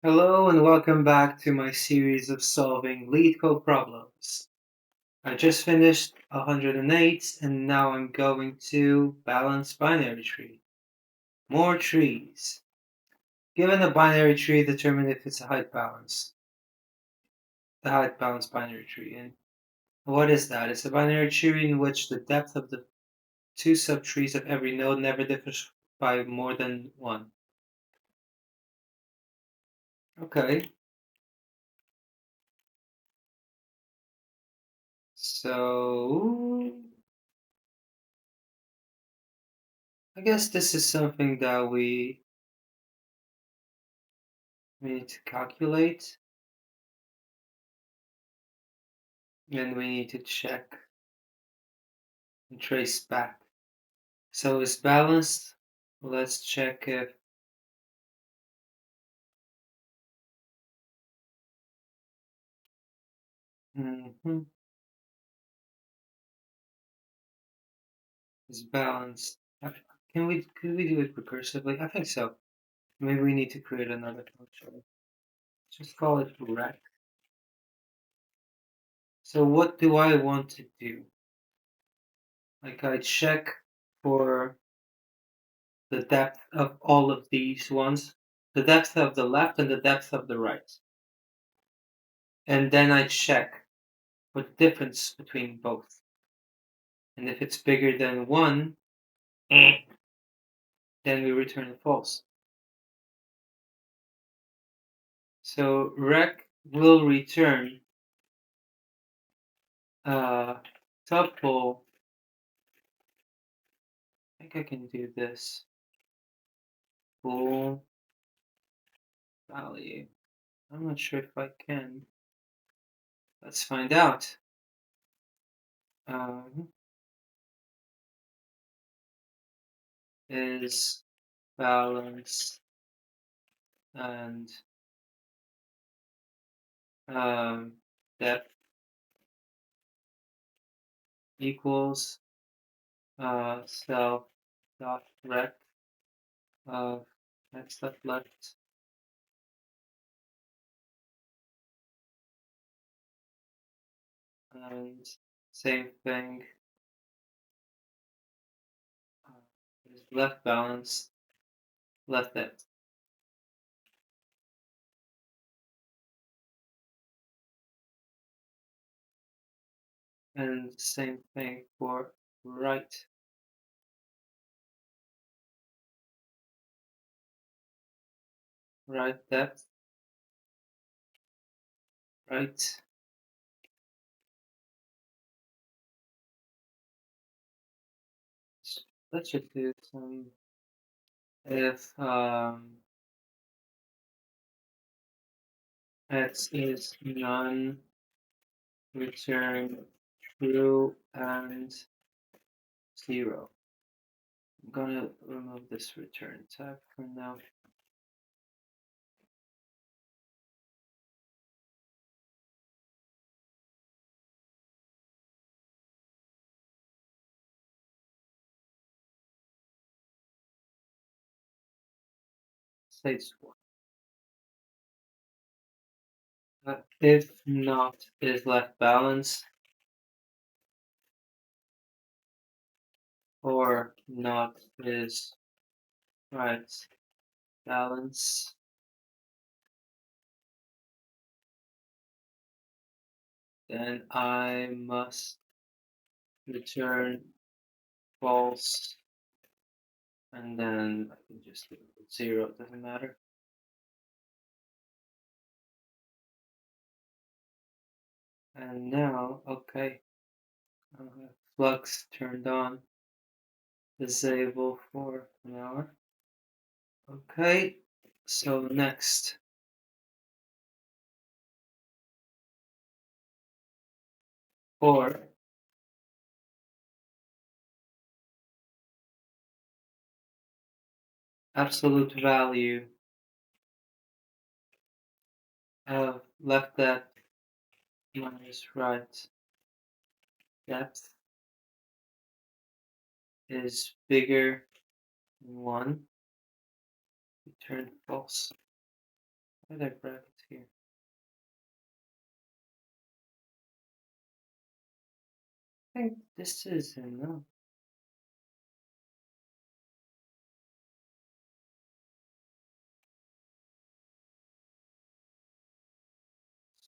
Hello and welcome back to my series of solving LeetCode problems. I just finished 108 and now I'm going to balance binary tree. More trees. Given a binary tree, determine if it's a height balance. The height balance binary tree. And what is that? It's a binary tree in which the depth of the two subtrees of every node never differs by more than one. Okay. So I guess this is something that we need to calculate, and we need to check and trace back. So it's balanced. Let's check if it's balanced. Could we do it recursively? I think so. Maybe we need to create another function. Just call it rec. So what do I want to do? Like I check for the depth of all of these ones, the depth of the left and the depth of the right. And then I check for the difference between both. And if it's bigger than 1, then we return false. So rec will return tuple. I think I can do this. Full value. I'm not sure if I can. Let's find out. Is balance and depth equals self dot rec of x dot left and same thing left balance left depth. And same thing for right. Right depth. Right. Let's just do some if x is none, return true and 0. I'm gonna remove this return type for now. Says what? If not is left balance or not is right balance, then I must return false, and then I can just do 0, it doesn't matter. And now, okay, flux turned on, disable for an hour. Okay, so next. For absolute value of left depth minus right depth is bigger than 1, return false. Why are there brackets here? I think this is enough.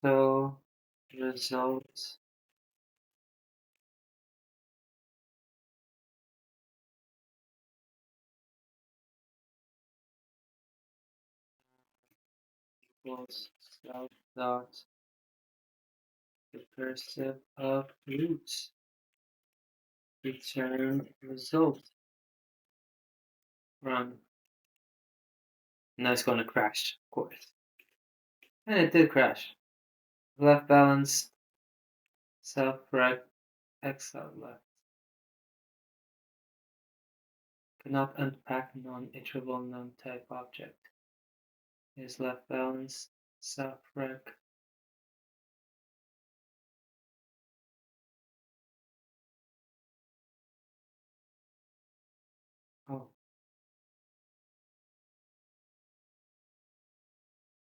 So result equals self dot recursive of roots. Return result. Run. Now it's going to crash, of course. And it did crash. Left balance, self-correct, X out left. Cannot unpack non-iterable non-type object. Is left balance, self-correct. Oh, of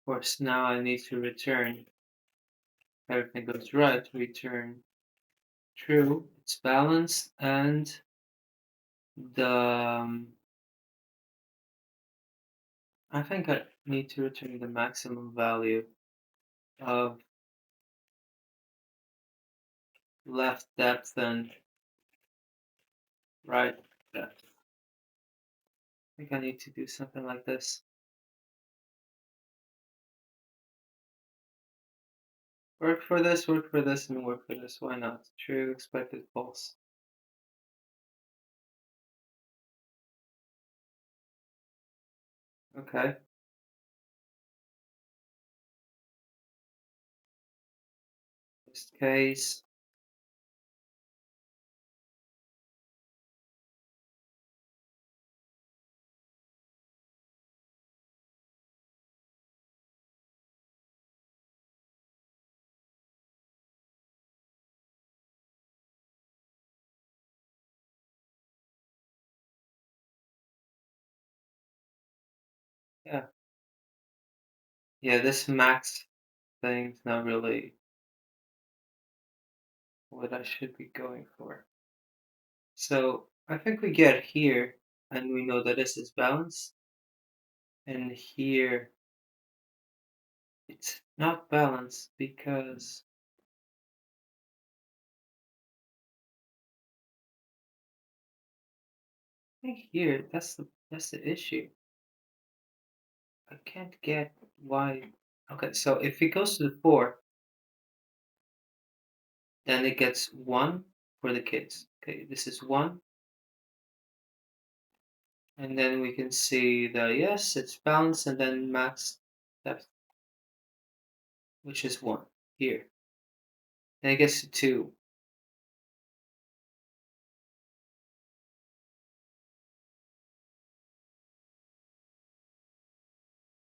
course, now I need to return. Everything goes right, return true. It's balanced, and the I think I need to return the maximum value of left depth and right depth. I think I need to do something like this. Work for this, and work for this. Why not? True, expected, false. Okay. This case. Yeah. Yeah, this max thing's not really what I should be going for. So I think we get here, and we know that this is balanced. And here, it's not balanced because I think here, that's the issue. I can't get why. Okay, so if it goes to the 4, then it gets 1 for the kids. Okay, this is 1. And then we can see the yes, it's balanced, and then max depth, which is 1 here. Then it gets to 2.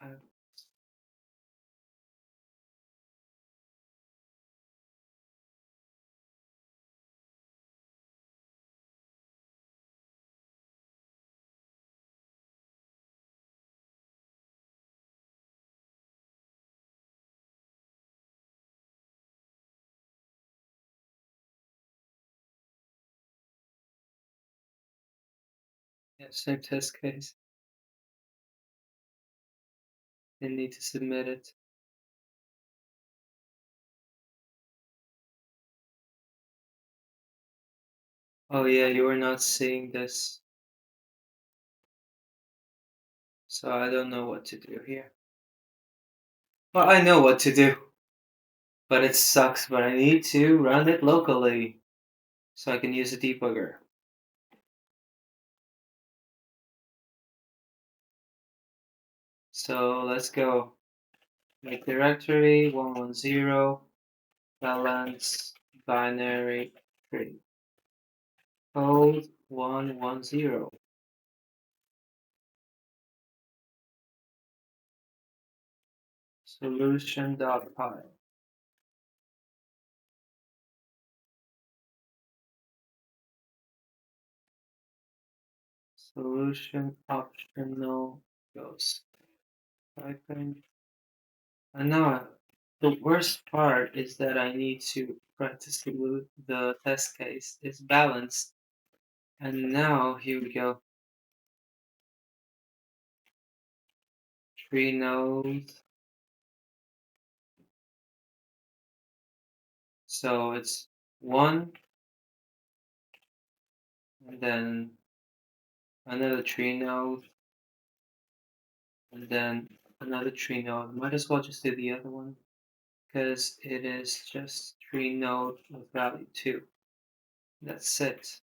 Uh, yeah, same test case. They need to submit it. Oh yeah, you are not seeing this. So I don't know what to do here. Well, I know what to do, but it sucks, but I need to run it locally so I can use a debugger. So let's go. Make directory 110 balance binary tree. Code 110. Solution.py. Solution optional goes. Typing And now the worst part is that I need to practice the test case is balanced. And now here we go. Tree nodes. So it's 1, and then another tree node, and then another tree node. Might as well just do the other one because it is just tree node with value 2. That's it.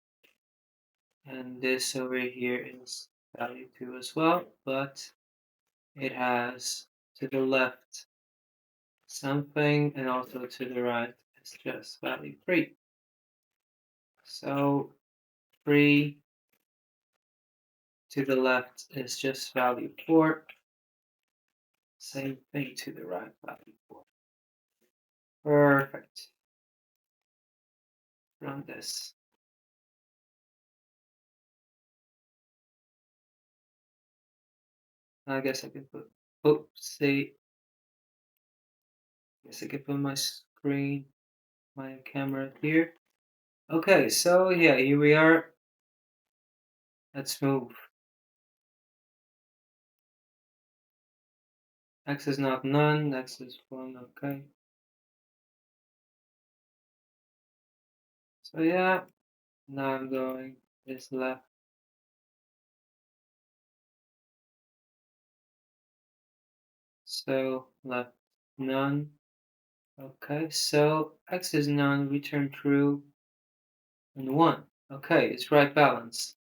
And this over here is value 2 as well, but it has to the left something, and also to the right is just value 3. So 3 to the left is just value 4. Same thing to the right, value 4. Perfect. Run this. I guess I can put, oopsie. I guess I can put my screen, my camera here. Okay, so yeah, here we are. Let's move. X is not none, X is 1, okay. So yeah, now I'm going this left. So left none. Okay, so X is none, return true, and 1. Okay, it's right balance.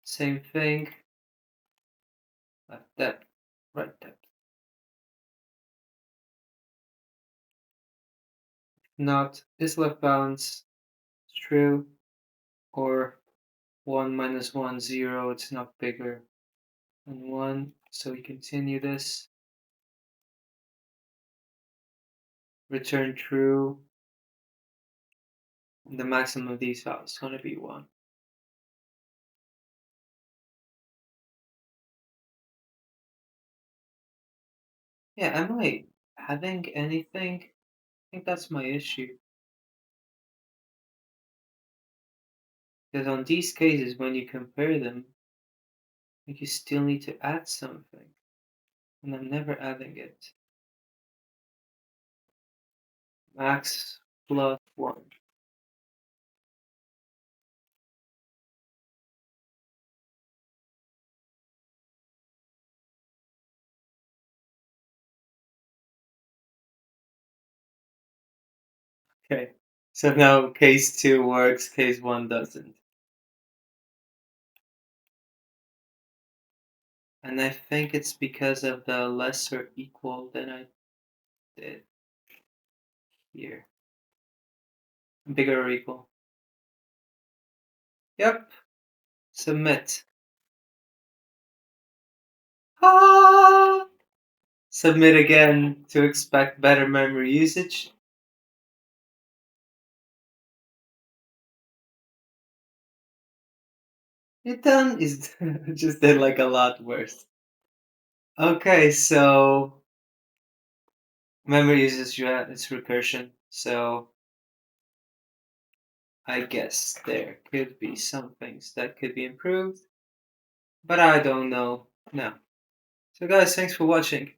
Same thing, left depth, right depth. Not is left balance true, or 1 minus 1, 0, it's not bigger than 1. So we continue this. Return true. And the maximum of these values is going to be 1. Yeah, am I having anything? I think that's my issue. Because on these cases, when you compare them, like you still need to add something. And I'm never adding it. Max plus 1. Okay. So now case 2 works, case 1 doesn't. And I think it's because of the less or equal than I did here. Bigger or equal. Yep. Submit. Ah! Submit again to expect better memory usage. It done is just did like a lot worse. Okay, so memory usage, it's recursion. So I guess there could be some things that could be improved, but I don't know now. So guys, thanks for watching.